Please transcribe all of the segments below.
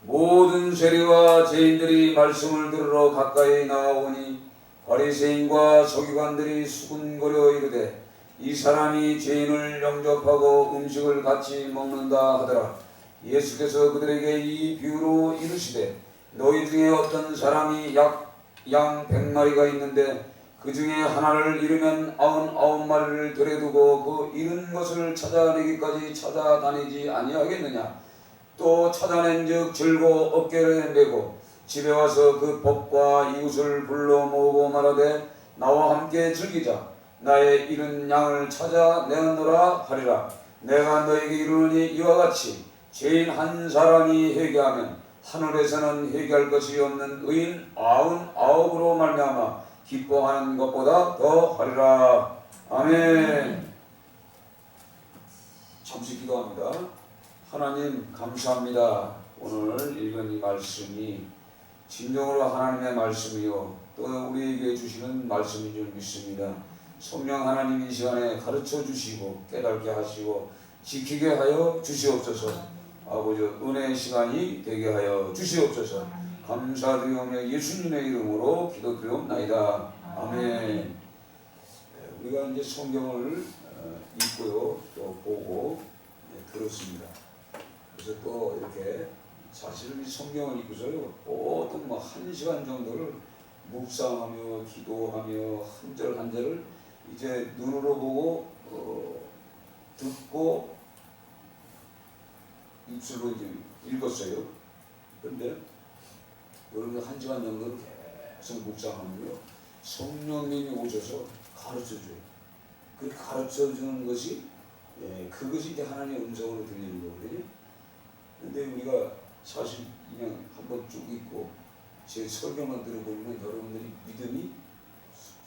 모든 세리와 죄인들이 말씀을 들으러 가까이 나아오니 바리새인과 서기관들이 수군거려 이르되 이 사람이 죄인을 영접하고 음식을 같이 먹는다 하더라. 예수께서 그들에게 이 비유로 이르시되 너희 중에 어떤 사람이 양 100마리가 있는데 그 중에 하나를 잃으면 99마리를 들여 두고 그 잃은 것을 찾아내기까지 찾아다니지 아니하겠느냐. 또 찾아낸즉 들고 어깨를 메고 집에 와서 그 법과 이웃을 불러 모으고 말하되 나와 함께 즐기자. 나의 잃은 양을 찾아내노라 하리라. 내가 너에게 이르노니 이와 같이 죄인 한 사람이 회개하면 하늘에서는 회개할 것이 없는 의인 99으로 말미암아 기뻐하는 것보다 더 하리라. 아멘. 잠시 기도합니다. 하나님 감사합니다. 오늘 읽은 이 말씀이 진정으로 하나님의 말씀이요 또 우리에게 주시는 말씀인 줄 믿습니다. 성령 하나님 이 시간에 가르쳐 주시고 깨닫게 하시고 지키게 하여 주시옵소서. 아버지 은혜의 시간이 되게 하여 주시옵소서. 감사드리오며 예수님의 이름으로 기도드리옵나이다. 아멘. 우리가 이제 성경을 읽고요 또 보고 들었습니다. 그래서 또 이렇게 사실은 이 성경을 읽고서요 보통 뭐 1시간 정도를 묵상하며 기도하며 한 절 한 절을 이제 눈으로 보고 듣고 입술로 이제 읽었어요. 그런데 여러분 1시간 정도를 계속 묵상하면요 성령님이 오셔서 가르쳐줘요. 그 가르쳐주는 것이 그것이 이제 하나님의 음성으로 들리는 거거든요. 근데 우리가 사실 그냥 한번 쭉 읽고 제 설교만 들어보면 여러분들이 믿음이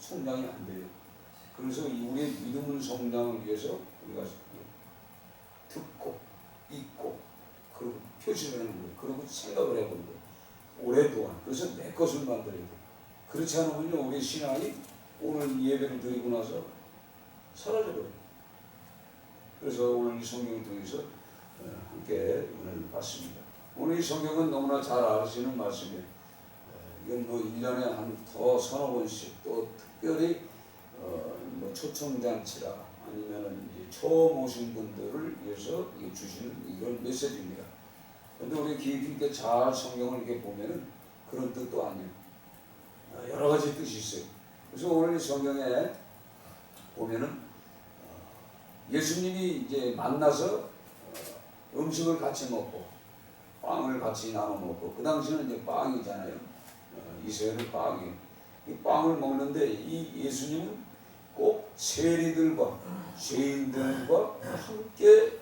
성장이 안 돼요. 그래서 우리의 믿음을 성장을 위해서 우리가 듣고 읽고 그리고 표시를 하는 거예요. 그리고 생각을 해보는 거예요. 오랫동안. 그래서 내 것을 만들어야 돼요. 그렇지 않으면요 우리 신앙이 오늘 예배를 드리고 나서 사라져버려요. 그래서 오늘 이 성경을 통해서 함께 은혜를 받습니다. 오늘 이 성경은 너무나 잘 아시는 말씀이에요. 이건 뭐 1년에 한 더 서너 번씩 또 특별히 뭐 초청잔치라 아니면 이제 처음 오신 분들을 위해서 주시는 이런 메시지입니다. 그런데 우리 깊이 있게 잘 성경을 이렇게 보면은 그런 뜻도 아니에요. 여러 가지 뜻이 있어요. 그래서 오늘 이 성경에 보면은 예수님이 이제 만나서 음식을 같이 먹고 빵을 같이 나눠 먹고 그 당시는 이제 빵이잖아요. 이스라엘은 빵이에요. 이 빵을 먹는데 이 예수님은 꼭 세리들과 죄인들과 함께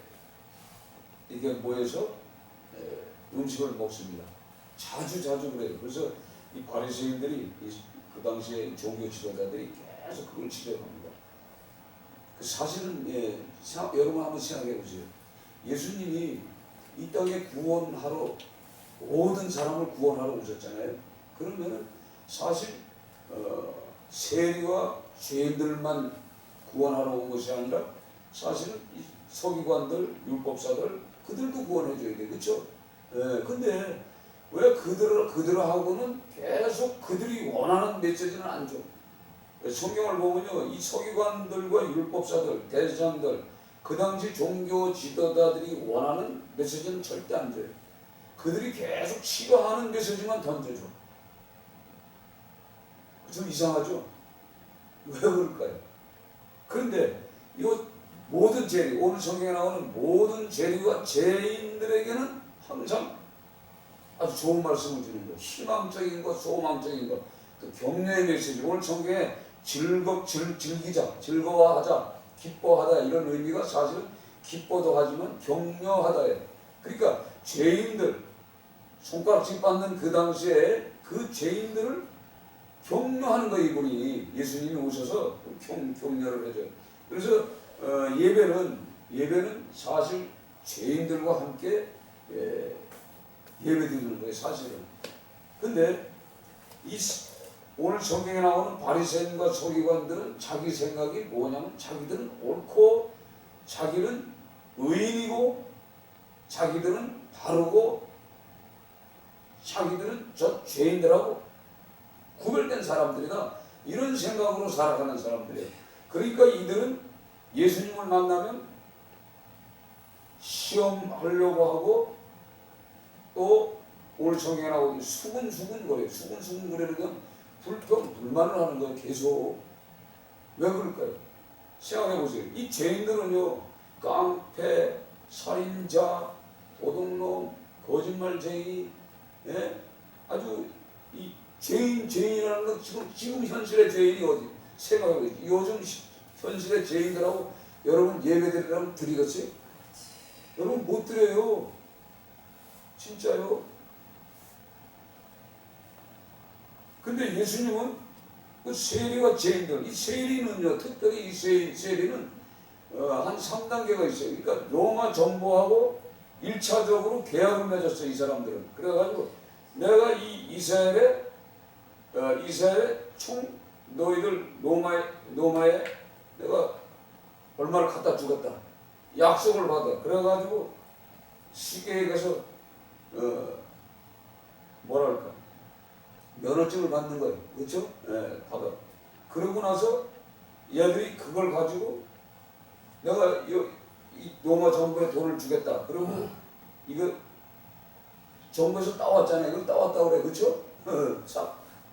이게 모여서 음식을 먹습니다. 자주 그래요. 그래서 이 바리새인들이 그 당시에 종교 지도자들이 계속 그걸 지적합니다. 사실은 여러분 한번 생각해 보세요. 예수님이 이 땅에 구원하러 모든 사람을 구원하러 오셨잖아요. 그러면은 사실 세리와 죄인들만 구원하러 온 것이 아니라 사실은 이 서기관들, 율법사들 그들도 구원해 줘야 돼, 그렇죠? 근데 왜 그들하고는 계속 그들이 원하는 메시지는 안 줘? 성경을 보면요, 이 서기관들과 율법사들, 대제사장들, 그 당시 종교 지도자들이 원하는 메시지는 절대 안 줘요. 그들이 계속 싫어하는 메시지만 던져줘. 좀 이상하죠? 왜 그럴까요? 그런데 이거 모든 죄리, 오늘 성경에 나오는 모든 죄리와 죄인들에게는 항상 아주 좋은 말씀을 주는 거예요. 희망적인 것, 소망적인 것, 또 격려의 메시지. 오늘 성경에 즐기자, 즐거워하자, 기뻐하다 이런 의미가 사실은 기뻐도 하지만 격려하다예요. 그러니까 죄인들, 손가락질 받는 그 당시에 그 죄인들을 격려하는 거예요. 이분이 예수님이 오셔서 격려를 해줘요. 그래서 예배는 사실 죄인들과 함께 예배드리는 거예요. 사실은. 근데 오늘 성경에 나오는 바리새인과 서기관들은 자기 생각이 뭐냐면 자기들은 옳고 자기는 의인이고 자기들은 바르고 자기들은 저 죄인들하고 구별된 사람들이다, 이런 생각으로 살아가는 사람들이에요. 그러니까 이들은 예수님을 만나면 시험하려고 하고, 또 오늘 성경에 나오는 수근수근거려요. 수근수근거리는 건 불평, 불만을 하는 거예요. 계속. 왜 그럴까요? 생각해보세요. 이 죄인들은요, 깡패, 살인자, 도둑놈, 거짓말쟁이, 예? 아주 이 죄인이라는 건 지금 현실의 죄인이 어디? 생각해보세요. 요즘 현실의 죄인들하고 여러분 예배드리라면 드리겠어요? 여러분 못 드려요. 진짜요. 근데 예수님은 그 세리와 죄인들, 이 세리는요, 특별히 이 세리는 한 3단계가 있어요. 그러니까 로마 정부하고 1차적으로 계약을 맺었어요, 이 사람들은. 그래가지고 내가 이 이스라엘에 총 너희들 로마에 내가 얼마를 갖다 주겠다, 약속을 받아. 그래가지고 쉽게 얘기해서 뭐랄까, 면허증을 받는 거예요. 그렇죠? 예, 받아. 그러고 나서 얘들이 그걸 가지고 내가 이 로마 정부에 돈을 주겠다. 그리고 이거 정부에서 따왔잖아요. 이걸 따왔다 그래. 그렇죠?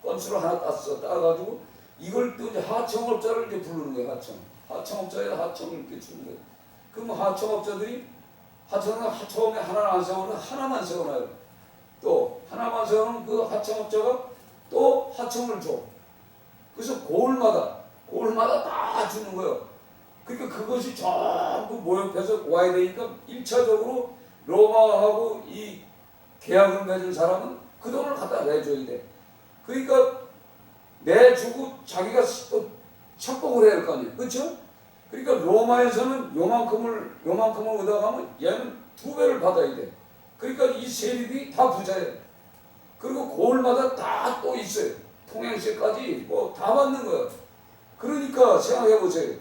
건수를 하나 땄어. 따가지고 이걸 또 이제 하청업자를 이제 부르는 거예요. 하청업자에다 하청을 이렇게 주는 거예요. 그럼 하청업자들이 처음에 하나를 안 세우면 하나만 세워놔요. 또 하나만 세우면 그 하청업자가 또 하청을 줘. 그래서 고을마다 다 주는 거예요. 그러니까 그것이 전부 모여서 와야 되니까 1차적으로 로마하고 이 계약을 맺은 사람은 그 돈을 갖다 내줘야 돼. 그러니까 내주고 자기가 또 착복을 해야 할 거 아니에요. 그렇죠? 그러니까 로마에서는 요만큼을 얻어가면 얘는 2배를 받아야 돼. 그러니까 이 세리들이 다 부자예요. 그리고 고을마다 다 또 있어요. 통행세까지 뭐 다 받는 거예요. 그러니까 생각해 보세요.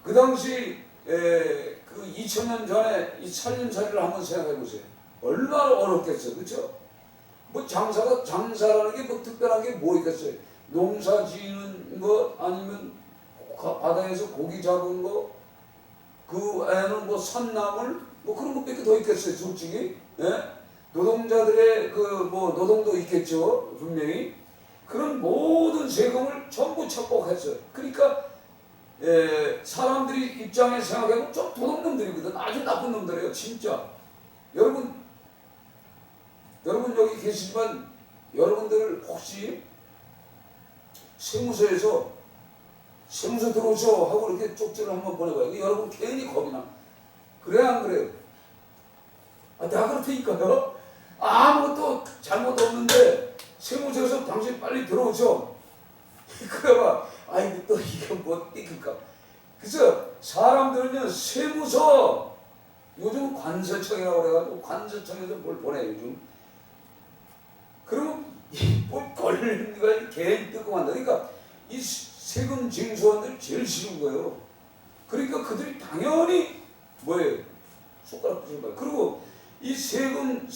그 당시 그 2000년 전에 이 살림살이를 한번 생각해 보세요. 얼마나 어렵겠어요. 그렇죠? 뭐 장사라는 게 뭐 특별한 게 뭐 있겠어요? 농사 지는 거, 아니면 바다에서 고기 잡은 거, 그 애는 뭐 산나물 뭐 그런 것밖에 더 있겠어요. 솔직히. 예? 노동자들의 그 뭐 노동도 있겠죠. 분명히. 그런 모든 세금을 전부 착복했어요. 그러니까 사람들이 입장에 생각해보면 좀 도둑놈들이거든. 아주 나쁜 놈들이에요. 진짜. 여러분 여기 계시지만 여러분들 혹시 세무서 들어오셔 하고 이렇게 쪽지를 한번 보내봐요. 여러분 괜히 겁이 나. 그래 안 그래요? 내가 그렇다니까요. 아무것도 잘못 없는데 세무서에서 당신 빨리 들어오셔. 그래봐. 아이고 또 이게 뭐 띠킬까. 그래서 사람들은요, 세무서, 요즘 관세청이라고 그래가지고 관세청에서 뭘 보내 요즘. 그러면 뭐 걸리는 거야. 개인 뜯고 만다. 그러니까 이 세금 징수원들이 제일 싫은 거예요. 그러니까 그들이 당연히 뭐예요? 손가락 부수는 거예요. 그리고 이 세금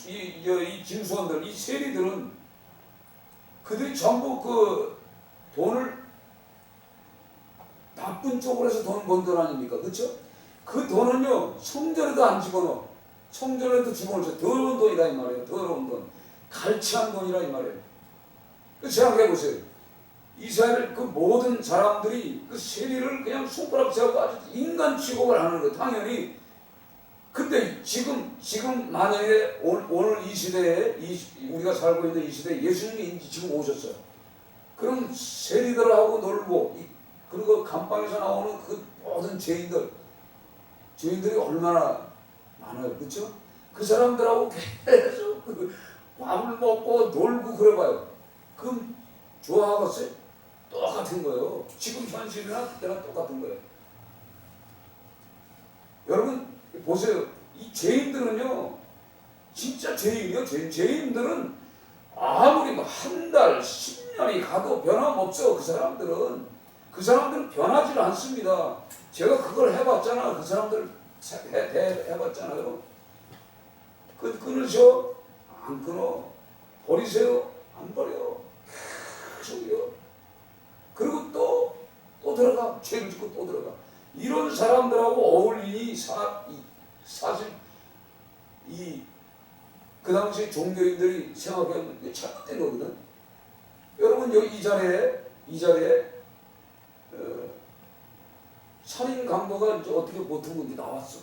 이 징수원들, 이 세리들은 그들이 전부 그 돈을 나쁜 쪽으로 해서 돈 번 돈 아닙니까? 그렇죠? 그 돈은요, 성전에도 안 집어넣어. 성전에도 집어넣어. 더러운 돈이라 이 말이에요. 더러운 돈. 갈취한 돈이라 이 말이에요. 생각해 보세요. 이스라엘 그 모든 사람들이 그 세리를 그냥 손가락 세우고 아주 인간 취급을 하는 거예요. 당연히. 근데 지금 만약에 오늘 이 시대에 우리가 살고 있는 이 시대에 예수님이 지금 오셨어요. 그럼 세리들하고 놀고, 그리고 감방에서 나오는 그 모든 죄인들이 얼마나 많아요. 그렇죠? 그 사람들하고 계속 밥을 먹고 놀고 그래봐요. 그럼 좋아하겠어요? 똑같은 거예요. 지금 현실이나 그때나 똑같은 거예요. 여러분 보세요. 이 죄인들은요, 진짜 죄인이요. 죄인들은 아무리 뭐 한 달, 10년이 가도 변함없어. 그 사람들은 변하지 않습니다. 제가 그걸 해봤잖아. 그 사람들 해봤잖아요. 끊으셔? 안 끊어. 버리세요? 안 버려. 계속요. 그리고 또 들어가. 죄를 짓고 또 들어가. 이런 사람들하고 어울리니 사실 그 당시 종교인들이 생각하면 이게 잘못된 거거든. 여러분 여기 이 자리에 살인 강도가 이제 어떻게 보통 이제 나왔어.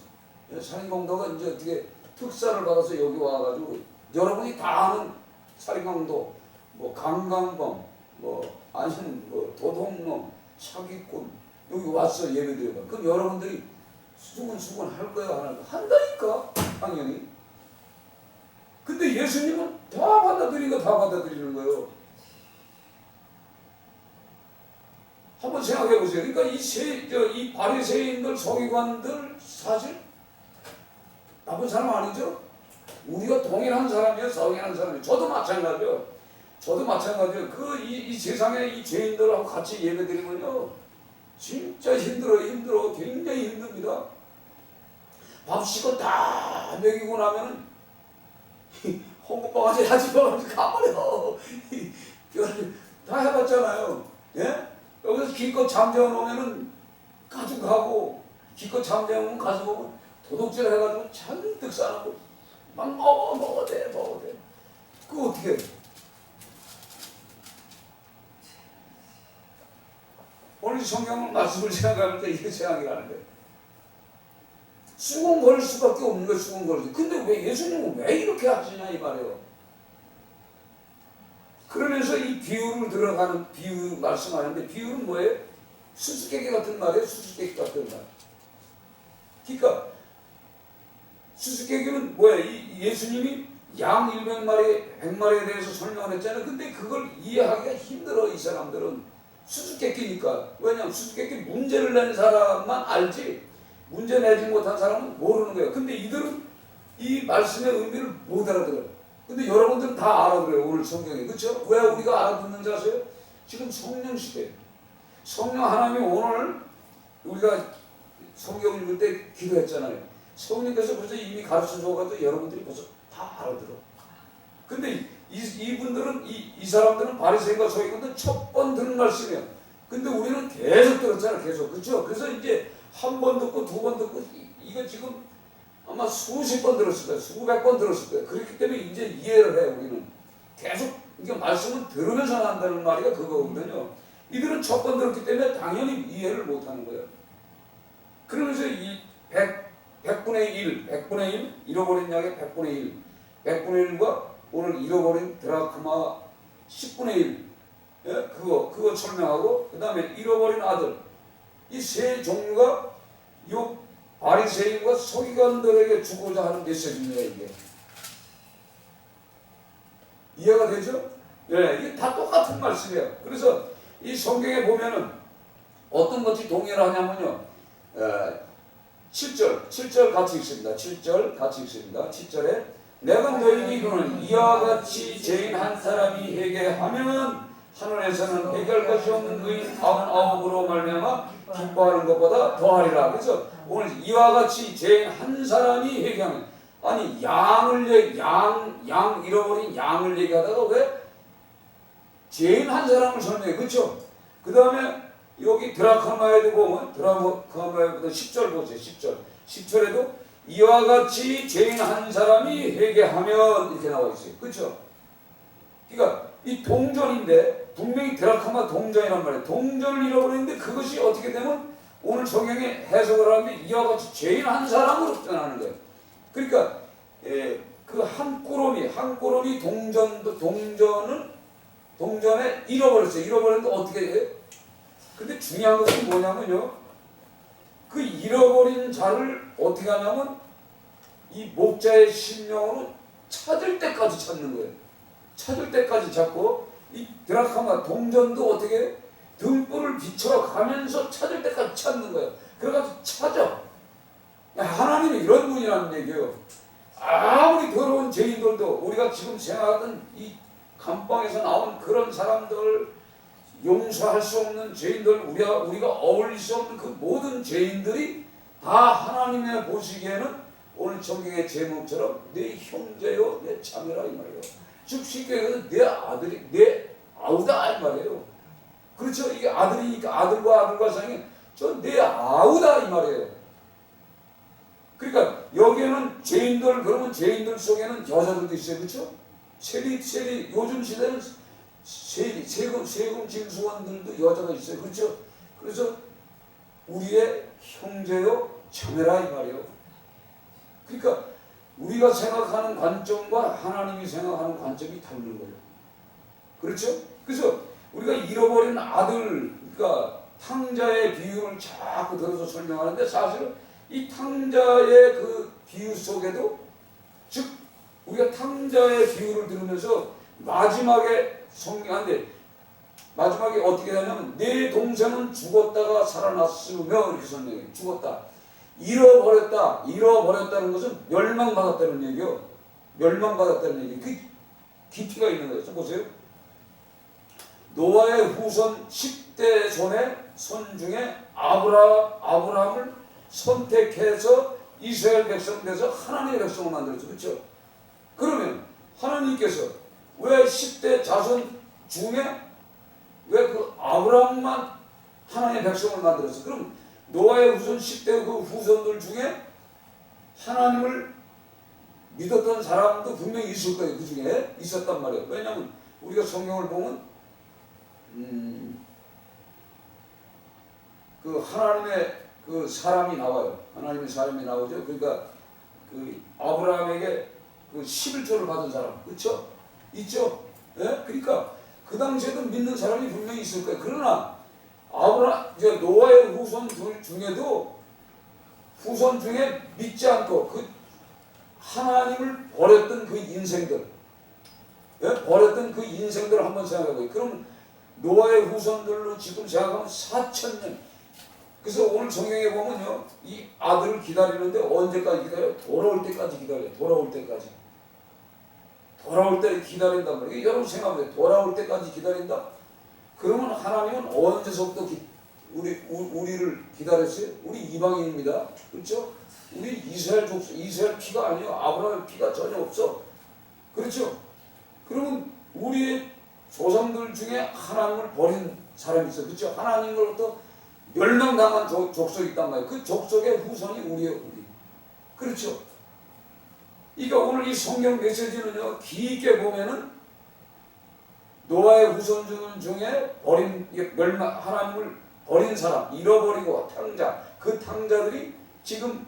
살인 강도가 이제 어떻게 특사를 받아서 여기 와가지고 여러분이 다 아는 살인 강도, 뭐 강간범, 뭐 아니면 뭐 도둑놈, 사기꾼 여기 왔어 예배드려봐. 그럼 여러분들이 수근수근 할 거야 안 할 거야? 한다니까 당연히. 근데 예수님은 다 받아들이는 거 다 받아들이는 거예요. 한번 생각해 보세요. 그러니까 이 바리새인들, 서기관들 사실 나쁜 사람 아니죠? 우리가 동일한 사람이에요. 성인한 사람이에요. 저도 마찬가지요. 이 세상에 이 죄인들하고 같이 예배드리면요, 진짜 힘들어. 굉장히 힘듭니다. 밥 식고 다 먹이고 나면은 홍보바가지 하지 말고 가버려. 다 해봤잖아요. 예? 여기서 기껏 잠재워 놓으면은 가져가고, 기껏 잠재워 놓으면 가져오면 도둑질 해가지고 잔뜩 싸놓고 막 먹어도 돼. 그거 어떻게 해? 오늘 성경 말씀을 생각하면서 이게 생각이 나는데, 수군거릴 수밖에 없는 거예요. 수군거릴. 근데 왜 예수님은 왜 이렇게 하시냐 이 말이에요. 그러면서 이 비유를 들어가는 비유 말씀하는데, 비유는 뭐예요? 수수께끼 같은 말이에요. 수수께끼 같은 말. 그러니까 수수께끼는 뭐야? 예수님이 양 100마리, 100마리에 대해서 설명을 했잖아요. 근데 그걸 이해하기가 힘들어 이 사람들은. 수수께끼니까. 왜냐하면 수수께끼 문제를 낸 사람만 알지 문제 내지 못한 사람은 모르는 거예요. 근데 이들은 이 말씀의 의미를 못 알아들어요. 근데 여러분들은 다 알아들어요. 오늘 성경에. 그렇죠? 왜 우리가 알아듣는 줄 아세요? 지금 성령 시대. 성령 하나님이 오늘 우리가 성경 읽을 때 기도했잖아요. 성령께서 벌써 이미 가르쳐 줘가지고 여러분들이 벌써 다 알아들어. 근데 이분들은 이 사람들은 바리새인과 서기관들은 첫 번 듣는 말씀이에요. 근데 우리는 계속 들었잖아. 계속. 그렇죠? 그래서 이제 한 번 듣고 두 번 듣고 이거 지금 아마 수십 번 들었을 거예요. 수백 번 들었을 거예요. 그렇기 때문에 이제 이해를 해. 우리는 계속 이게 말씀을 들으면서 한다는 말이가 그거거든요. 이들은 첫 번 들었기 때문에 당연히 이해를 못하는 거예요. 그러면서 이 100분의 1 잃어버린 양의 100분의 100분의 1과 오늘 잃어버린 드라크마 10분의 1 그거 설명하고, 그 다음에 잃어버린 아들, 이 세 종류가 이 바리새인과 서기관들에게 주고자 하는 메시지입니다. 이게 이해가 되죠? 네, 이게 다 똑같은 말씀이에요. 그래서 이 성경에 보면은 어떤 것이 동일하냐면요, 7절 같이 읽습니다. 7절 같이 읽습니다. 7절에 내가 너희에게 이르노니 이와 같이 죄인 한 사람이 회개하면 하늘에서는 해결 것이 없는 의인 99으로 말미암아 기뻐하는 것보다 더하리라. 그래서 오늘 이와 같이 죄인 한 사람이 회개하면, 아니 양 잃어버린 양을 얘기하다가 왜 죄인 한 사람을 설명해. 그렇죠? 그 다음에 여기 드라크마에도 보면 드라크마에도 10절 보세요. 10절에도 이와 같이 죄인 한 사람이 회개하면 이렇게 나와 있어요. 그렇죠? 그러니까 이 동전인데 분명히 드라크마 동전이란 말이에요. 동전을 잃어버리는데 그것이 어떻게 되면 오늘 성경에 해석을 하는데 이와 같이 죄인 한 사람으로 표현하는 거예요. 그러니까 그 한 꾸러미 동전에 잃어버렸어요. 잃어버렸는데 어떻게 해요? 근데 중요한 것은 뭐냐면요, 그 잃어버린 자를 어떻게 하냐면 이 목자의 심령으로 찾을 때까지 찾는 거예요. 찾을 때까지 찾고, 이 드라크마 동전도 어떻게 등불을 비춰가면서 찾을 때까지 찾는 거예요. 그래가지고 찾아. 하나님이 이런 분이라는 얘기예요. 아무리 더러운 죄인들도, 우리가 지금 생각하던 이 감방에서 나온 그런 사람들, 용서할 수 없는 죄인들, 우리가 어울릴 수 없는 그 모든 죄인들이 다 하나님의 보시기에는 오늘 성경의 제목처럼 내 형제요 내 자매라 이 말이에요. 즉 쉽게 얘기해서 내 아들이 내 아우다 이 말이에요. 그렇죠? 이게 아들이니까 아들과 사랑이 저 내 아우다 이 말이에요. 그러니까 여기에는 죄인들, 그러면 죄인들 속에는 여자들도 있어요. 그렇죠? 세리 요즘 시대는 세금 징수원들도 여자가 있어요. 그렇죠? 그래서 우리의 형제요 자매라 이 말이에요. 그러니까 우리가 생각하는 관점과 하나님이 생각하는 관점이 다른 거예요. 그렇죠? 그래서 우리가 잃어버린 아들, 그러니까 탕자의 비유를 자꾸 들어서 설명하는데 사실은 이 탕자의 그 비유 속에도, 즉 우리가 탕자의 비유를 들으면서 마지막에 성경한데 마지막에 어떻게 하냐면 내 동생은 죽었다가 살아났으며 이렇게 설명해요. 죽었다. 잃어버렸다는 것은 멸망받았다는 얘기요. 멸망받았다는 얘기. 그 깊이가 있는 거예요. 보세요. 노아의 후손 10대 손 중에 아브라함을 선택해서 이스라엘 백성 돼서 하나님의 백성을 만들었죠. 그렇죠? 그러면 하나님께서 왜 10대 자손 중에 왜 그 아브라함만 하나님의 백성을 만들었어? 그럼 노아의 후손 10대 그 후손들 중에 하나님을 믿었던 사람도 분명히 있을 거예요. 그 중에 있었단 말이에요. 왜냐하면 우리가 성경을 보면 그 하나님의 그 사람이 나와요. 하나님의 사람이 나오죠. 그러니까 그 아브라함에게 그 11조를 받은 사람, 그렇죠? 있죠. 예? 그러니까 그 당시에도 믿는 사람이 분명히 있을 거예요. 그러나 이제 노아의 후손들 중에도 후손 중에 믿지 않고 그 하나님을 버렸던 그 인생들, 예? 버렸던 그 인생들을 한번 생각해봐요. 그럼 노아의 후손들로 지금 생각하면 4,000년. 그래서 오늘 성경에 보면요, 이 아들을 기다리는데 언제까지 기다려요? 돌아올 때까지 기다려요. 돌아올 때까지. 돌아올 때 기다린단 말이에요. 여러분 생각해보세요. 돌아올 때까지 기다린다? 그러면 하나님은 언제서부터 우리를 기다렸어요? 우리 이방인입니다. 그렇죠? 우리 이스라엘 피가 아니에요. 아브라함의 피가 전혀 없어. 그렇죠? 그러면 우리의 조상들 중에 하나님을 버린 사람이 있어요. 그렇죠? 하나님으로부터 멸망당한 족속이 있단 말이에요. 그 족속의 후손이 우리예요. 우리. 그렇죠? 그러니까 오늘 이 성경 메시지는요, 깊게 보면은 노아의 후손 중에 하나님을 버린 사람, 잃어버리고 탕자, 그 탕자들이 지금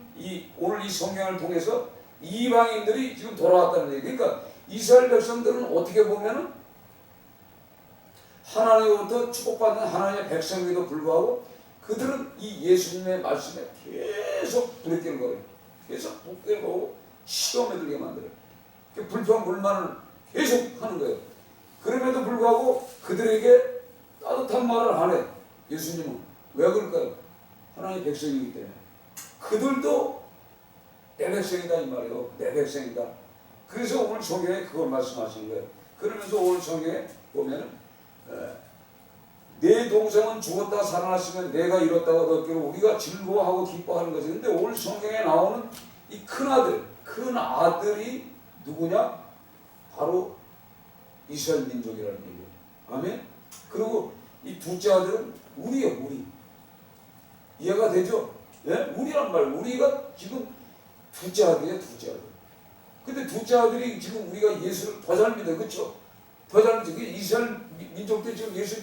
오늘 이 성경을 통해서 이방인들이 지금 돌아왔다는 얘기. 그러니까 이스라엘 백성들은 어떻게 보면은 하나님으로부터 축복받는 하나님의 백성에도 불구하고 그들은 이 예수님의 말씀에 계속 부대끼는 거예요. 계속 부대끼는 거고 시험에 들게 만들어요. 불평불만을 계속 하는 거예요. 그럼에도 불구하고 그들에게 따뜻한 말을 안 해. 예수님은 왜 그럴까요? 하나님의 백성이기 때문에. 그들도 내 백성이다 이 말이에요. 내 백성이다. 그래서 오늘 성경에 그걸 말씀하시는 거예요. 그러면서 오늘 성경에 보면은 내 동생은 죽었다 살아났으면 내가 이뤘다고 얻기로 우리가 즐거워하고 기뻐하는 것이. 근데 오늘 성경에 나오는 이 큰 아들이 누구냐? 바로 이스라엘 민족이라는 얘기예요. 아멘? 그리고 이 둘째 아들은 우리예요. 우리. 이해가 되죠? 예? 우리란 말. 우리가 지금 둘째 아들이에요. 둘째 아들. 근데 둘째 아들이 지금 우리가 예수를 더 잘 믿어요. 그렇죠? 더 잘 믿어요. 이스라엘 민족들 지금 예수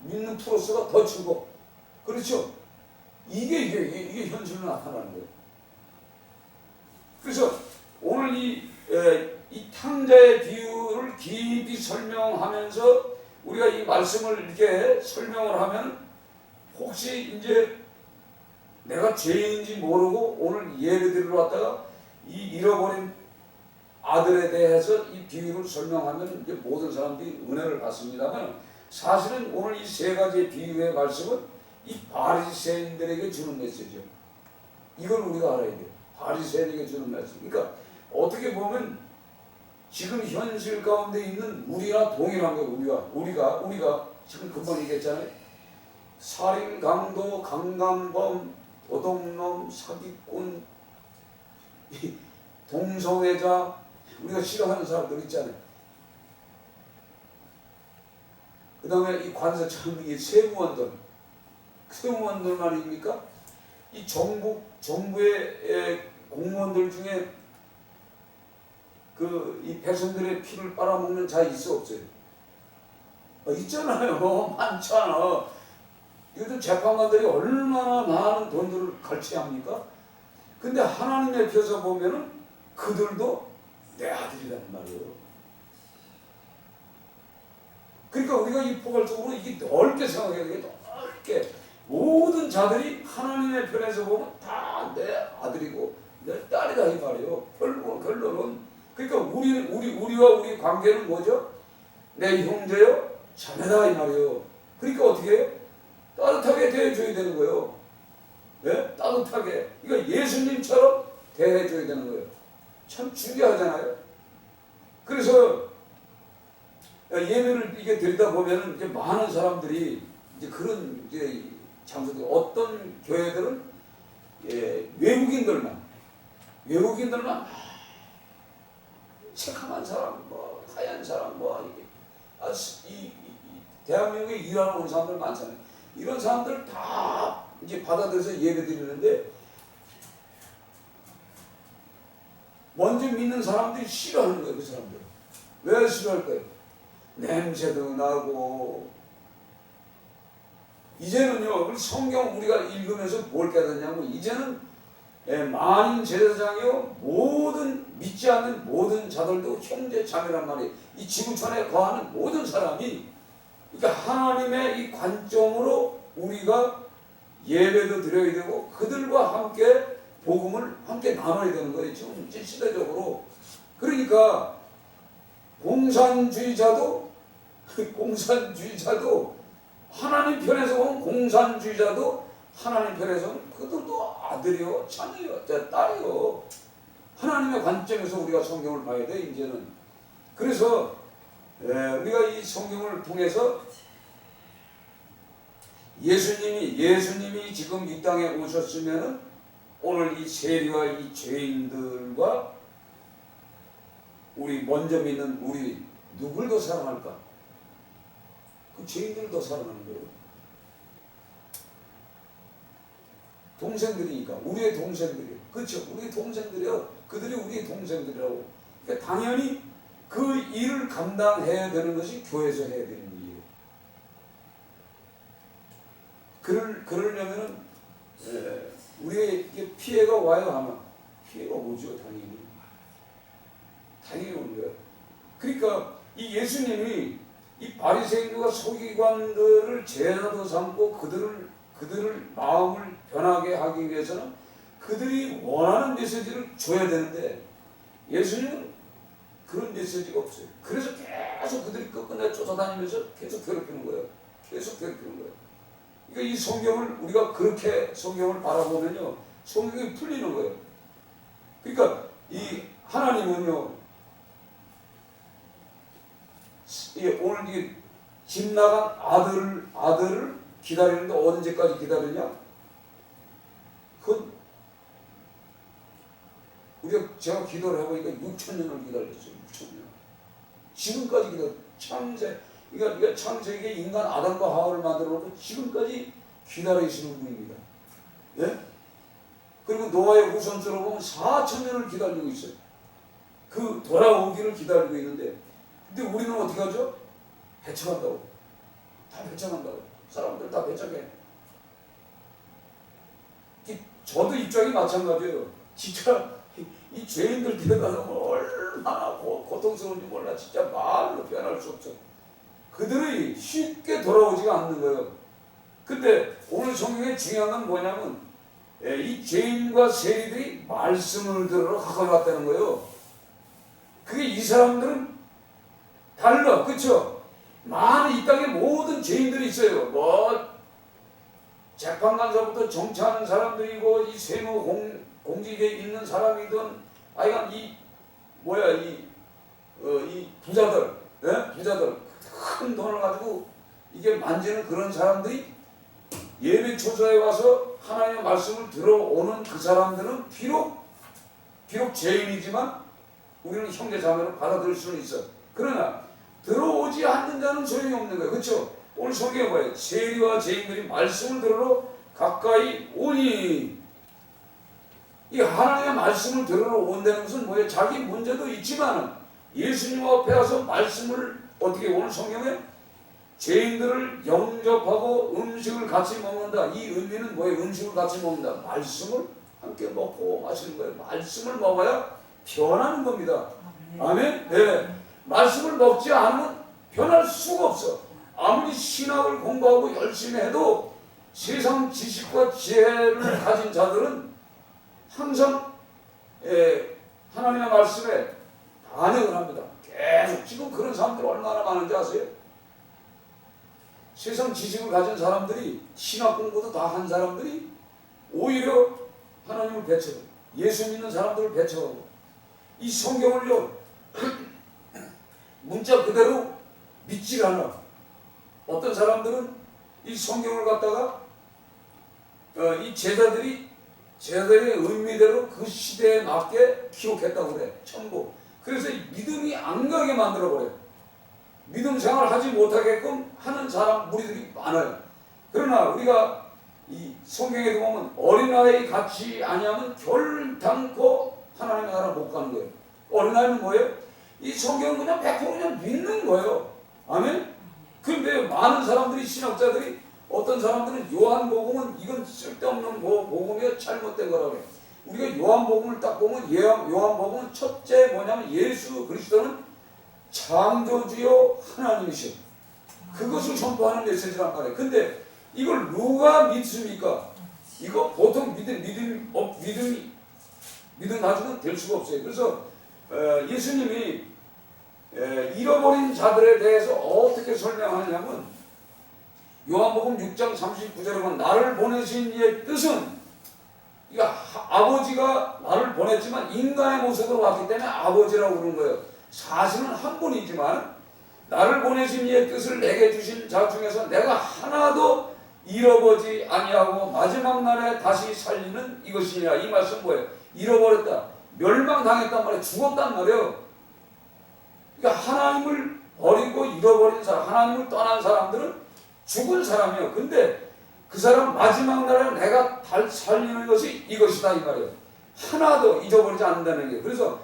믿는 프로스가 더 즐거워. 그렇죠? 이게 현실로 나타나는 거예요. 그래서 오늘 이 탕자의 비유를 깊이 설명하면서 우리가 이 말씀을 이렇게 설명을 하면 혹시 이제 내가 죄인인지 모르고 오늘 예배 드리러 왔다가 이 잃어버린 아들에 대해서 이 비유를 설명하면 이제 모든 사람들이 은혜를 받습니다만 사실은 오늘 이 세 가지 비유의 말씀은 이 바리새인들에게 주는 메시지예요. 이걸 우리가 알아야 돼요. 바리새인에게 주는 말씀. 그러니까 어떻게 보면 지금 현실 가운데 있는 우리와 동일한 거예요. 우리가 지금 금방 얘기했잖아요. 살인, 강도, 강간범, 도둑놈, 사기꾼, 동성애자, 우리가 싫어하는 사람들 있잖아요. 다음에 이 관세 참이 세무원들 말입니까? 이 정부의 공무원들 중에 이 백성들의 피를 빨아먹는 자 있어 없어요? 있잖아요. 많잖아. 요즘 재판관들이 얼마나 많은 돈들을 갈취합니까? 근데 하나님 옆에서 보면은 그들도 내 아들이란 말이에요. 그러니까 우리가 이 포괄적으로 이게 넓게 생각해야 되게 넓게 모든 자들이 하나님의 편에서 보면 다 내 아들이고 내 딸이다 이 말이에요. 결론은 그러니까 우리와 우리 관계는 뭐죠? 내 형제요, 자매다 이 말이에요. 그러니까 어떻게 해요? 따뜻하게 대해줘야 되는 거예요. 네? 따뜻하게. 그러니까 예수님처럼 대해줘야 되는 거예요. 참 중요하잖아요. 그래서 예배를 이게 드리다 보면은 이제 많은 사람들이 이제 그런 이제 장소들 어떤 교회들은 외국인들만 새카만 사람 뭐 하얀 사람 뭐 이게 이 대한민국에 일하러 온 사람들 많잖아요. 이런 사람들 다 이제 받아들여서 예배 드리는데 먼저 믿는 사람들이 싫어하는 거예요. 그 사람들 왜 싫어할까요? 냄새도 나고. 이제는요, 우리 성경 우리가 읽으면서 뭘 깨닫냐면, 이제는 만인 제사장이요, 모든 믿지 않는 모든 자들도 형제 자매란 말이에요. 이 지구촌에 거하는 모든 사람이, 그러니까 하나님의 이 관점으로 우리가 예배도 드려야 되고, 그들과 함께 복음을 함께 나눠야 되는 거예요. 지금 시대적으로. 그러니까 공산주의자도 하나님 편에서 보면 공산주의자도 하나님 편에서는 그들도 아들이요, 자녀요, 딸이요. 하나님의 관점에서 우리가 성경을 봐야 돼 이제는. 그래서 우리가 이 성경을 통해서 예수님이 지금 이 땅에 오셨으면은 오늘 이 세리와 이 죄인들과 우리 먼저 믿는 우리 누굴 더 사랑할까? 그 죄인들을 더 사랑하는 거예요. 동생들이니까 우리의 동생들이에요. 그렇죠? 우리 동생들이요. 그들이 우리의 동생들이라고. 그러니까 당연히 그 일을 감당해야 되는 것이 교회에서 해야 되는 일이에요. 그러려면은 우리에게 피해가 와요 아마. 피해가 오죠 당연히 오는 거예요. 그러니까 이 예수님이 이 바리새인과 서기관들을 제자로 삼고 그들을 마음을 변하게 하기 위해서는 그들이 원하는 메시지를 줘야 되는데 예수님은 그런 메시지가 없어요. 그래서 계속 그들이 끝끝내 쫓아다니면서 계속 괴롭히는 거예요. 그러니까 이 성경을 우리가 그렇게 성경을 바라보면요, 성경이 풀리는 거예요. 그러니까 이 하나님은요, 오늘 이게 집 나간 아들을 기다리는데 언제까지 기다리냐? 그건 제가 기도를 해보니까 6,000년을 기다렸어요. 6,000년. 지금까지 그러니까 창세기에 인간 아담과 하와를 만들어 놓고 지금까지 기다리시는 분입니다. 예? 그리고 노아의 후손처럼 보면 4,000년을 기다리고 있어요. 그 돌아오기를 기다리고 있는데, 근데 우리는 어떻게 하죠? 배척한다고. 다 배척한다고. 사람들 다 배척해. 저도 입장이 마찬가지예요. 진짜 이 죄인들 데려다 놓으면 얼마나 고통스러운지 몰라. 진짜 말로 표현할 수 없죠. 그들이 쉽게 돌아오지가 않는 거예요. 근데 오늘 성경에 중요한 건 뭐냐면 이 죄인과 세리들이 말씀을 들으러 가까이 왔다는 거예요. 그게 이 사람들은 달라. 그렇죠? 많은 이 땅에 모든 죄인들이 있어요. 뭐 재판관서부터 정치하는 사람들이고 이 세무 공직에 있는 사람이든 아이가 이 부자들, 네? 부자들 큰 돈을 가지고 이게 만지는 그런 사람들이 예배 초소에 와서 하나님의 말씀을 들어오는 그 사람들은 비록 죄인이지만 우리는 형제 자매로 받아들일 수는 있어. 그러나 들어오지 않는 자는 소용이 없는 거예요. 그렇죠? 오늘 성경에 뭐예요? 세리와 죄인들이 말씀을 들으러 가까이 오니. 이 하나님의 말씀을 들으러 온다는 것은 뭐예요? 자기 문제도 있지만 예수님 앞에 와서 말씀을 어떻게 오늘 성경에 죄인들을 영접하고 음식을 같이 먹는다. 이 의미는 뭐예요? 음식을 같이 먹는다. 말씀을 함께 먹고 마시는 거예요. 말씀을 먹어야 변하는 겁니다. 아멘? 네. 말씀을 먹지 않으면 변할 수가 없어. 아무리 신학을 공부하고 열심히 해도 세상 지식과 지혜를 가진 자들은 항상 하나님의 말씀에 반역을 합니다. 계속 지금 그런 사람들 얼마나 많은지 아세요? 세상 지식을 가진 사람들이 신학 공부도 다 한 사람들이 오히려 하나님을 배척하고 예수 믿는 사람들을 배척하고 이 성경을요 문자 그대로 믿질 않아. 어떤 사람들은 이 성경을 갖다가 이 제자들의 의미대로 그 시대에 맞게 기록했다고 그래. 전부. 그래서 믿음이 안 가게 만들어버려요. 믿음 생활을 하지 못하게끔 하는 사람 무리들이 많아요. 그러나 우리가 이 성경에도 보면 어린아이 같이 아니하면 결단코 하나님의 나라 못 가는 거예요. 어린아이는 뭐예요? 이 성경은 그냥 100% 그냥 믿는 거예요. 아멘? 그런데 많은 사람들이 신학자들이 어떤 사람들은 요한복음은 이건 쓸데없는 복음이야 잘못된 거라고 해요. 우리가 요한복음을 딱 보면 요한복음은 첫째 뭐냐면 예수 그리스도는 창조주요 하나님이시오. 그것을 선포하는 메시지란 말이에요. 근데 이걸 누가 믿습니까? 이거 보통 믿음 가지고는 될 수가 없어요. 그래서 예수님이 잃어버린 자들에 대해서 어떻게 설명하냐면 요한복음 6장 39절에 보면 나를 보내신 이의 뜻은 아버지가 나를 보냈지만 인간의 모습으로 왔기 때문에 아버지라고 부르는 거예요. 사실은 한 분이지만 나를 보내신 이의 뜻을 내게 주신 자 중에서 내가 하나도 잃어버리지 아니하고 마지막 날에 다시 살리는 이것이니라. 이 말씀 뭐예요? 잃어버렸다. 멸망당했단 말이에요. 죽었단 말이에요. 그러니까 하나님을 버리고 잃어버린 사람, 하나님을 떠난 사람들은 죽은 사람이에요. 근데 그 사람 마지막 날에 내가 살리는 것이 이것이다 이 말이에요. 하나도 잊어버리지 않는다는 게. 그래서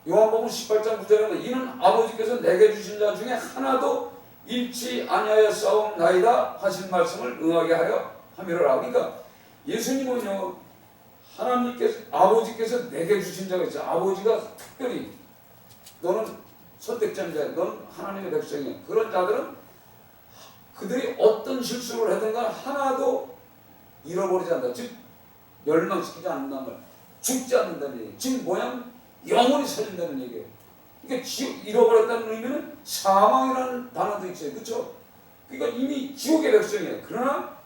요한복음 18장 9절에는 이는 아버지께서 내게 주신 자 중에 하나도 잃지 아니하여 싸움나이다 하신 말씀을 응하게 하여 함이라. 그러니까 예수님은요 아버지께서 내게 주신 자가 있어요. 아버지가 특별히 너는 선택자야, 너는 하나님의 백성이야. 그런 자들은 그들이 어떤 실수를 하든가 하나도 잃어버리지 않는다. 즉 멸망시키지 않는다는 말. 죽지 않는다는 얘기예요. 즉 뭐냐면 영원히 살린다는 얘기예요. 그러니까 잃어버렸다는 의미는 사망이라는 단어도 있어요. 그렇죠? 그러니까 이미 지옥의 백성이에요. 그러나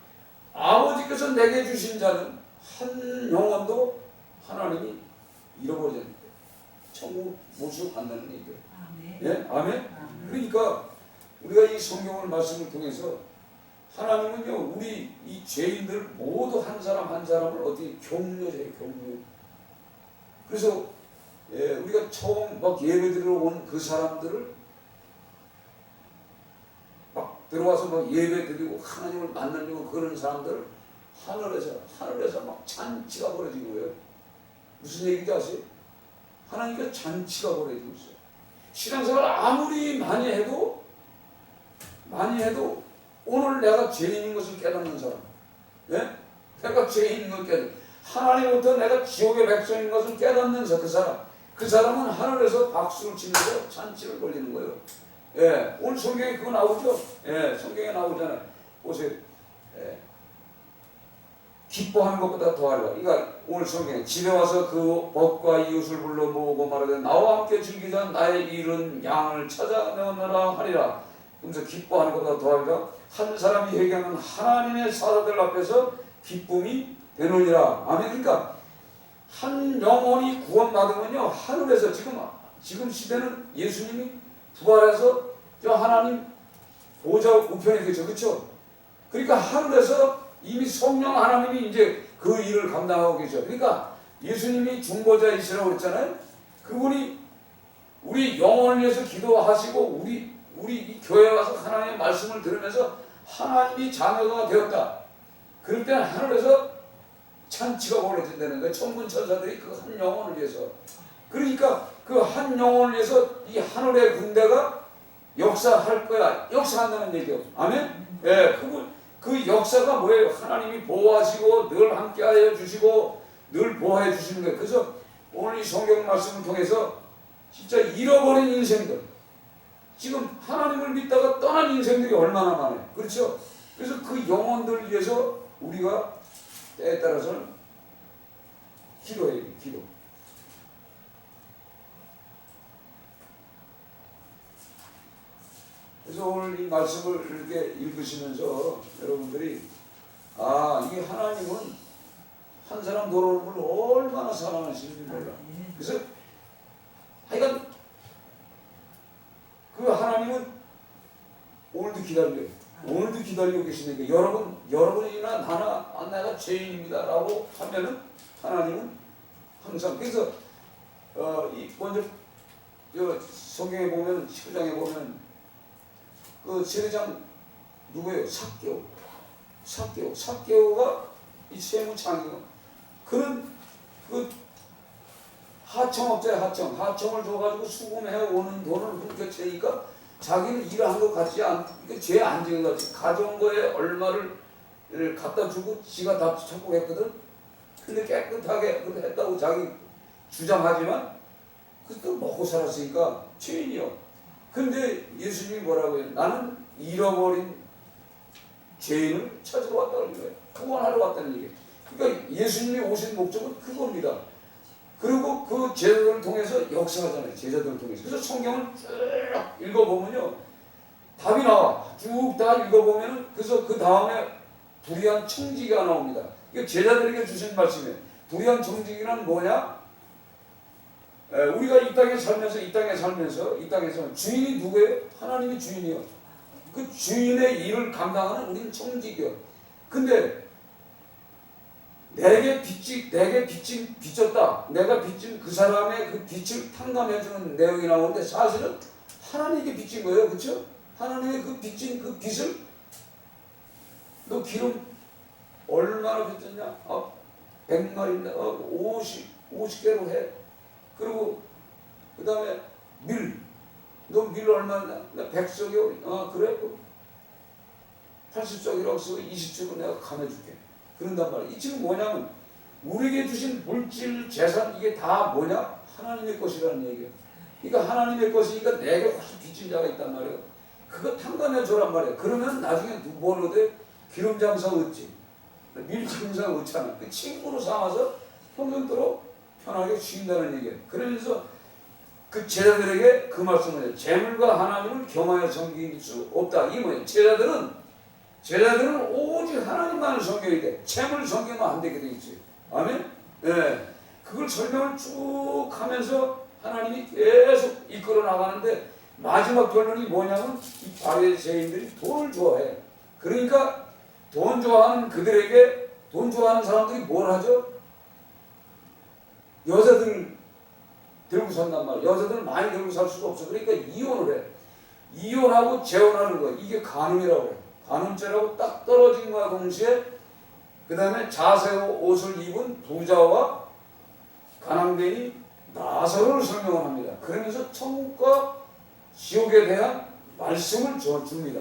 아버지께서 내게 주신 자는 한 영혼도 하나님이 잃어버리지 않는다. 천국 모시고 간다는 얘기예요. 아멘. 예? 아멘? 아멘. 그러니까 우리가 이 성경을 말씀을 통해서 하나님은요 우리 이 죄인들 모두 한 사람 한 사람을 어떻게 격려해요. 격려. 그래서 우리가 처음 막 예배드리러 온 그 사람들을 막 들어와서 막 예배드리고 하나님을 만나려고 그런 사람들을 하늘에서 막 잔치가 벌어지는 거예요. 무슨 얘기인지 아세요? 하나님께서 잔치가 벌어지고 있어요. 신앙생활 아무리 많이 해도 오늘 내가 죄인인 것을 깨닫는 사람, 예? 내가 죄인인 것을 깨닫는 하나님부터 내가 지옥의 백성인 것을 깨닫는 그 사람은 하늘에서 박수를 치면서 잔치를 벌리는 거예요. 예, 오늘 성경에 그거 나오죠? 예, 성경에 나오잖아요. 보세요. 예. 기뻐하는 것보다 더하리라. 그러니까 오늘 성경에 집에 와서 그 벗과 이웃을 불러 모으고 말하되 나와 함께 즐기자 나의 잃은 양을 찾아내오느라 하리라. 그러면서 기뻐하는 것보다 더하리라. 한 사람이 회개하면 하나님의 사자들 앞에서 기쁨이 되느니라. 아멘. 그러니까 한 영혼이 구원받으면요 하늘에서 지금 시대는 예수님이 부활해서 저 하나님 보좌 우편에 계셔. 그렇죠? 그러니까 하늘에서 이미 성령 하나님이 이제 그 일을 감당하고 계셔. 그러니까 예수님이 중보자이시라고 그랬잖아요. 그분이 우리 영혼을 위해서 기도하시고 우리 이 교회 와서 하나님의 말씀을 들으면서 하나님이 자녀가 되었다. 그럴 때는 하늘에서 잔치가 벌어진다는 거예요. 천군 천사들이 그 한 영혼을 위해서. 그러니까 그 한 영혼을 위해서 이 하늘의 군대가 역사할 거야. 역사한다는 얘기예요. 아멘? 예, 그 역사가 뭐예요? 하나님이 보호하시고 늘 함께하여 주시고 늘 보호해 주시는 거예요. 그래서 오늘 이 성경 말씀을 통해서 진짜 잃어버린 인생들, 지금 하나님을 믿다가 떠난 인생들이 얼마나 많아요. 그렇죠? 그래서 그 영혼들을 위해서 우리가 때에 따라서는 기도해야 돼요. 기도. 그래서 오늘 이 말씀을 이렇게 읽으시면서 여러분들이 이게 하나님은 한 사람 돌아오는 걸 얼마나 사랑하시는지 몰라. 그래서 하여간 그 하나님은 오늘도 기다려요. 오늘도 기다리고 계시니까 여러분이나 나나 내가 죄인입니다 라고 하면은 하나님은 항상 그래서 먼저 성경에 보면 19장에 보면 그 세례장 누구예요? 삭개오가 이 세무창이요. 그는 그 하청업자의 하청을 줘가지고 수금해 오는 돈을 훔쳐채니까 자기는 일한 거 같지 않고 죄 안 지은 거 같이 가져온 거에 얼마를 갖다 주고 지가 다 착복했거든. 근데 깨끗하게 했다고 자기 주장하지만 그것도 먹고 살았으니까 죄인이요. 근데 예수님이 뭐라고 해요? 나는 잃어버린 죄인을 찾으러 왔다는 거예요. 구원하러 왔다는 얘기예요. 그러니까 예수님이 오신 목적은 그겁니다. 그리고 그 제자들을 통해서 역사하잖아요. 제자들을 통해서. 그래서 성경을 쭉 읽어보면요. 답이 나와. 쭉 다 읽어보면 그래서 그 다음에 불의한 청지기가 나옵니다. 이게 제자들에게 주신 말씀이에요. 불의한 청지기는 뭐냐? 우리가 이 땅에 살면서 주인이 누구예요? 하나님이 주인이요. 그 주인의 일을 감당하는 우리는 청지기요. 근데 내게 빚졌다. 내가 빚진 그 사람의 그 빚을 탕감해주는 내용이 나오는데 사실은 하나님께 빚진 거예요. 그렇죠? 하나님의 그 빚진 그 빚을 너 기름 얼마나 빚졌냐? 100마리인데 50개로 해. 그리고 그 다음에 너 밀 얼마냐? 나 100석이요. 그래? 80석이라고 쓰고 20석은 내가 감해줄게. 그런단 말이야. 이 지금 뭐냐면 우리에게 주신 물질, 재산 이게 다 뭐냐? 하나님의 것이라는 얘기예요. 그러니까 하나님의 것이니까 내게 혹시 빚진 자가 있단 말이에요. 그거 탕감해 줘란 말이에요. 그러면 나중에 뭘 얻어? 기름 장사 얻지. 밀 장사 얻잖아. 그 친구로 삼아서 평생도록 편하게 쉬인다는 얘기예요. 그러면서 그 제자들에게 그 말씀을 해요. 재물과 하나님을 겸하여 섬길 수 없다. 이게 뭐예요? 제자들은 오직 하나님만을 섬겨야 돼. 재물 섬기면 안 되게 돼 있어요. 아멘? 네. 그걸 설명을 쭉 하면서 하나님이 계속 이끌어 나가는데 마지막 결론이 뭐냐면 이 바리새인들이 돈을 좋아해. 그러니까 돈 좋아하는 그들에게 돈 좋아하는 사람들이 뭘 하죠? 여자들 들고 산단 말이야. 여자들 많이 들고 살 수가 없어. 그러니까 이혼을 해. 이혼하고 재혼하는 거 이게 간음이라고 해. 간음죄라고 딱 떨어진 것과 동시에 그 다음에 자색 옷을 입은 부자와 가난뱅이 나사로를 설명을 합니다. 그러면서 천국과 지옥에 대한 말씀을 줍니다.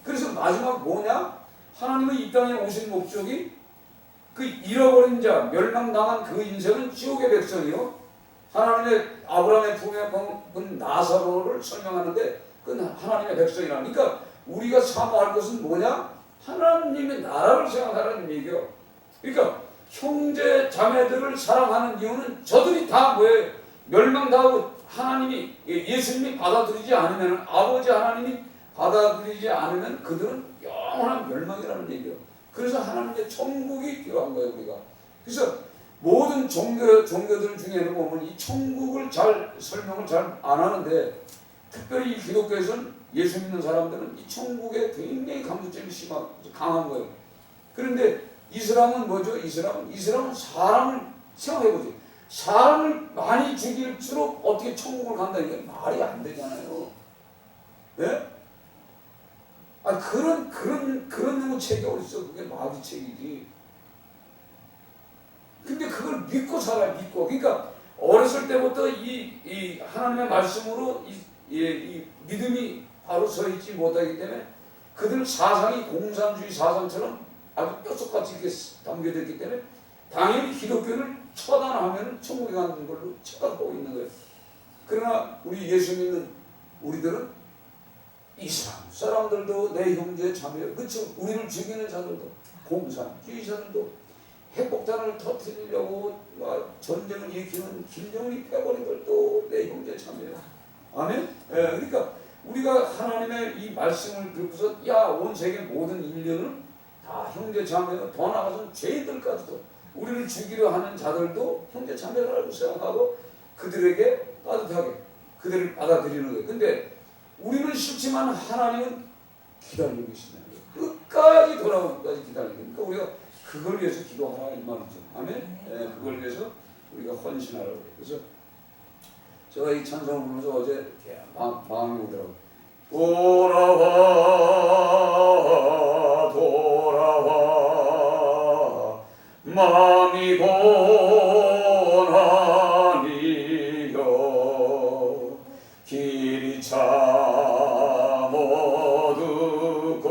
그래서 마지막 뭐냐? 하나님은 이 땅에 오신 목적이 그 잃어버린 자, 멸망당한 그 인생은 지옥의 백성이요. 하나님의 아브라함의 품에 본 나사로를 설명하는데 그건 하나님의 백성이라. 그러니까 우리가 사모할 것은 뭐냐? 하나님의 나라를 생각하라는 얘기요. 그러니까 형제 자매들을 사랑하는 이유는 저들이 다 뭐예요? 멸망당하고 하나님이 예수님이 받아들이지 않으면 아버지 하나님이 받아들이지 않으면 그들은 영원한 멸망이라는 얘기요. 그래서 하나님의 천국이 필요한 거예요, 우리가. 그래서 모든 종교들 중에는 보면 이 천국을 설명을 잘 안 하는데 특별히 이 기독교에서는 예수 믿는 사람들은 이 천국에 굉장히 감수점이 강한 거예요. 그런데 이슬람은 뭐죠? 이슬람은 사람을 생각해보지. 사람을 많이 죽일수록 어떻게 천국을 간다는 게 말이 안 되잖아요. 예? 아 그런 놈의 책이 어딨어? 그게 마귀 책이지. 근데 그걸 믿고 살아요. 믿고. 그러니까 어렸을 때부터 이 하나님의 말씀으로 이 믿음이 바로 서 있지 못하기 때문에 그들 사상이 공산주의 사상처럼 아주 뼛속같이 이렇게 담겨졌기 때문에 당연히 기독교를 처단하면 천국에 가는 걸로 착각하고 있는 거예요. 그러나 우리 예수 믿는 우리들은 이스라엘 사람들도 내 형제 자매, 그렇죠? 우리를 죽이는 자들도 공산주의자들도 핵폭탄을 터뜨리려고 전쟁을 일으키는 김정은이 패버리들도 내 형제 자매예요. 아멘? 예, 그러니까 우리가 하나님의 이 말씀을 듣고서 온 세계 모든 인류는 다 형제 자매고 더 나아가서는 죄인들까지도 우리를 죽이려 하는 자들도 형제 자매라고 생각하고 그들에게 따뜻하게 그들을 받아들이는 거예요. 근데 우리는 싫지만 하나님은 기다리고 계시는 거예요. 끝까지 돌아오기까지 기다리고. 그러니까 우리가 그걸 위해서 기도하라 이 말이죠. 아멘? 네, 그걸 위해서 우리가 헌신하라고 해요. 그래서 제가 이 찬송을 부르면서 어제 마음이 오더라고요. 돌아와 돌아와 마음이 고난이여 길이 참 어둡고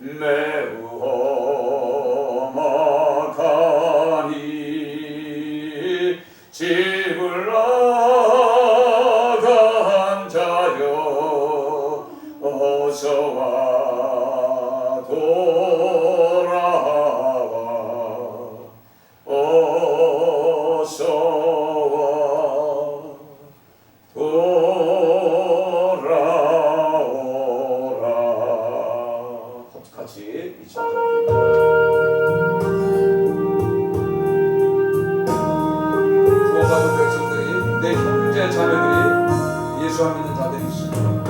매우 험악하니 집을 나간 자여 어서와 돌아와 어서와 돌아오라. 같이 이 찬송 구원받은 백성들이 내 형제 자매들이 예수 믿는 자들이 있습니다.